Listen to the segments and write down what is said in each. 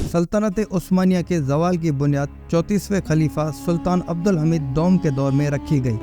सल्तनत उस्मानिया के ज़वाल की बुनियाद 34वें खलीफा सुल्तान अब्दुल हमीद दोम के दौर में रखी गई।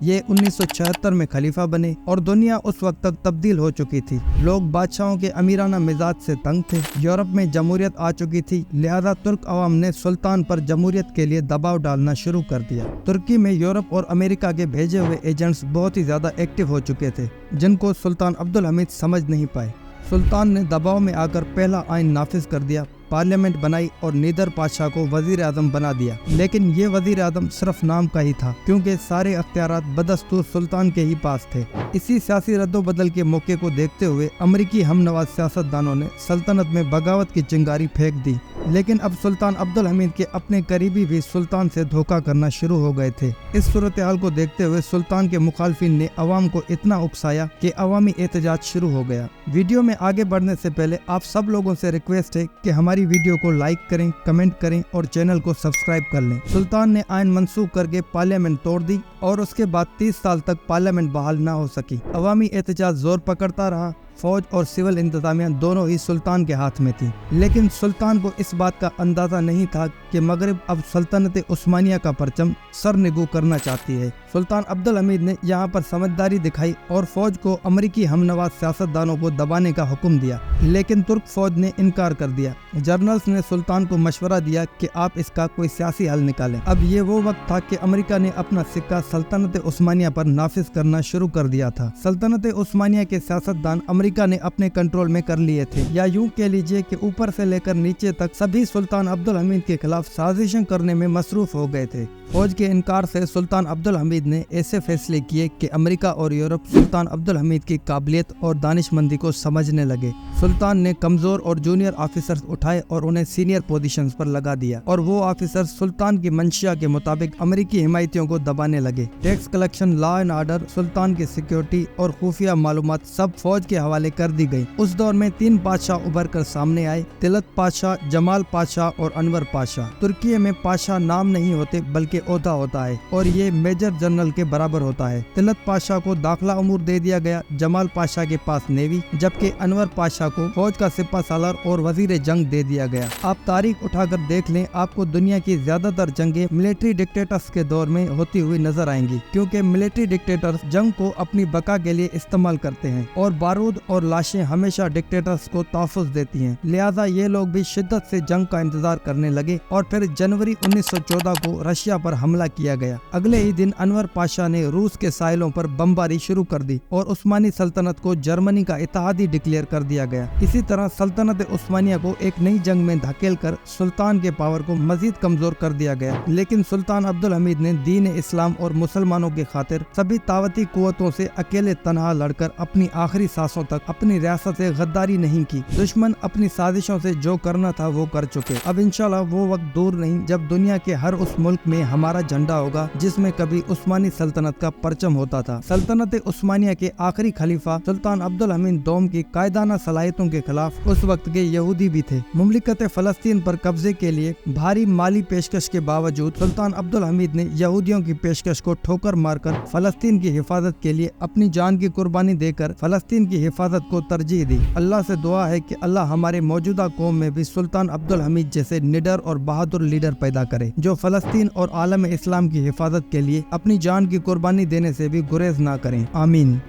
ये 1976 में खलीफा बने और दुनिया उस वक्त तक तब्दील हो चुकी थी। लोग बादशाहों के अमीराना मिजाज से तंग थे। यूरोप में जमहूरियत आ चुकी थी, लिहाजा तुर्क अवाम ने सुल्तान पर जमहूरियत के लिए दबाव डालना शुरू कर दिया। तुर्की में यूरोप और अमेरिका के भेजे हुए एजेंट्स बहुत ही ज्यादा एक्टिव हो चुके थे, जिनको सुल्तान अब्दुल हमीद समझ नहीं पाए। सुल्तान ने दबाव में आकर पहला आइन नाफिज कर दिया, पार्लियामेंट बनाई और नीदर पातशाह को वजीर आजम बना दिया। लेकिन ये वजीर आजम सिर्फ नाम का ही था, क्योंकि सारे अख्तियारात बदस्तूर सुल्तान के ही पास थे। इसी सियासी रद्दोबदल के मौके को देखते हुए अमरीकी हमनवाज सियासतदानों ने सल्तनत में बगावत की चिंगारी फेंक दी। लेकिन अब सुल्तान अब्दुल हमीद के अपने करीबी भी सुल्तान से धोखा करना शुरू हो गए थे। इस सूरत हाल को देखते हुए सुल्तान के मुखालफिन ने अवाम को इतना उकसाया कि अवामी एहतजाज शुरू हो गया। वीडियो में आगे बढ़ने से पहले आप सब लोगों से रिक्वेस्ट है कि हमारी वीडियो को लाइक करें, कमेंट करें और चैनल को सब्सक्राइब कर लें। सुल्तान ने आइन मंसूख करके पार्लियामेंट तोड़ दी और उसके बाद 30 साल तक पार्लियामेंट बहाल न हो सकी। अवामी एहतजाज जोर पकड़ता रहा। फौज और सिविल इंतजामिया दोनों ही सुल्तान के हाथ में थी। लेकिन सुल्तान को इस बात का अंदाजा नहीं था कि मगरिब अब सल्तनत उस्मानिया का परचम सरनिगू करना चाहती है। सुल्तान अब्दुल हमीद ने यहाँ पर समझदारी दिखाई और फौज को अमरीकी हमनवाज सियासतदानों को दबाने का हुक्म दिया, लेकिन तुर्क फौज ने इनकार कर दिया। जर्नल्स ने सुल्तान को मशवरा दिया कि आप इसका कोई सियासी हल निकालें। अब ये वो वक्त था कि अमेरिका ने अपना सिक्का सल्तनत उस्मानिया पर नाफिज करना शुरू कर दिया था। सल्तनत उस्मानिया के सियासतदान अमेरिका ने अपने कंट्रोल में कर लिए थे, या यूं कह लीजिए कि ऊपर से लेकर नीचे तक सभी सुल्तान अब्दुल हमीद के खिलाफ साजिशें करने में मसरूफ हो गए थे। फौज के इनकार से सुल्तान अब्दुल हमीद ने ऐसे फैसले किए कि अमेरिका और यूरोप सुल्तान अब्दुल हमीद की काबिलियत और दानिशमंदी को समझने लगे। सुल्तान ने कमजोर और जूनियर ऑफिसर्स उठाए और उन्हें सीनियर पोजीशंस पर लगा दिया, और वो ऑफिसर्स सुल्तान की मंशिया के मुताबिक अमेरिकी हिमायतियों को दबाने लगे। Tax collection, law and order, Sultan की सिक्योरिटी और खुफिया मालूमात सब फौज के हवाले कर दी गई। उस दौर में 3 बादशाह उभर कर सामने आए, तिलत पातशाह, जमाल पातशाह और अनवर पातशाह। तुर्की में पातशाह नाम नहीं होते बल्कि ओहदा होता है, और ये मेजर जनरल के बराबर होता है। तिलत पातशाह को दाखिला उमूर दे दिया गया, जमाल पातशाह के पास नेवी, जबकि अनवर पातशाह को फौज का सिपा सालार और वजीर जंग दे दिया गया। आप तारीख उठाकर देख लें, आपको दुनिया की ज्यादातर जंगें मिलिट्री डिक्टेटर्स के दौर में होती हुई नजर आएंगी, क्योंकि मिलिट्री डिक्टेटर्स जंग को अपनी बका के लिए इस्तेमाल करते हैं और बारूद और लाशें हमेशा डिक्टेटर्स को तहफ़्फ़ुज़ देती हैं। लिहाजा ये लोग भी शिद्दत से जंग का इंतजार करने लगे और फिर जनवरी 1914 को रशिया पर हमला किया गया। अगले ही दिन अनवर पातशाह ने रूस के साहिलों पर बमबारी शुरू कर दी और उस्मानी सल्तनत को जर्मनी का इत्तेहादी डिक्लेयर कर दिया गया। इसी तरह सल्तनत उस्मानिया को एक नई जंग में धकेलकर सुल्तान के पावर को मजीद कमजोर कर दिया गया। लेकिन सुल्तान अब्दुल हमीद ने दीन इस्लाम और मुसलमानों के खातिर सभी तावती कुव्वतों से अकेले तनहा लड़कर अपनी आखिरी सांसों तक अपनी रियासत से गद्दारी नहीं की। दुश्मन अपनी साजिशों से जो करना था वो कर चुके। अब इंशाल्लाह वो वक्त दूर नहीं जब दुनिया के हर उस मुल्क में हमारा झंडा होगा जिसमें कभी उस्मानी सल्तनत का परचम होता था। सल्तनत उस्मानिया के आखिरी खलीफा सुल्तान अब्दुल हमीद दोम की कायदाना सलाहियतों के खिलाफ उस वक्त के यहूदी भी थे। मुमलिकत फलस्तीन पर कब्जे के लिए भारी माली पेशकश के बावजूद सुल्तान अब्दुल हमीद ने यहूदियों की पेशकश को ठोकर मारकर फलस्तीन की हिफाजत के लिए अपनी जान की कुर्बानी देकर फलस्तीन की हिफाजत को तरजीह दी। अल्लाह से दुआ है कि अल्लाह हमारे मौजूदा कौम में भी सुल्तान अब्दुल हमीद जैसे निडर और बहादुर लीडर पैदा करे, जो फलस्तीन और आलम इस्लाम की हिफाजत के लिए अपनी जान की कुर्बानी देने से भी गुरेज ना करें। आमीन।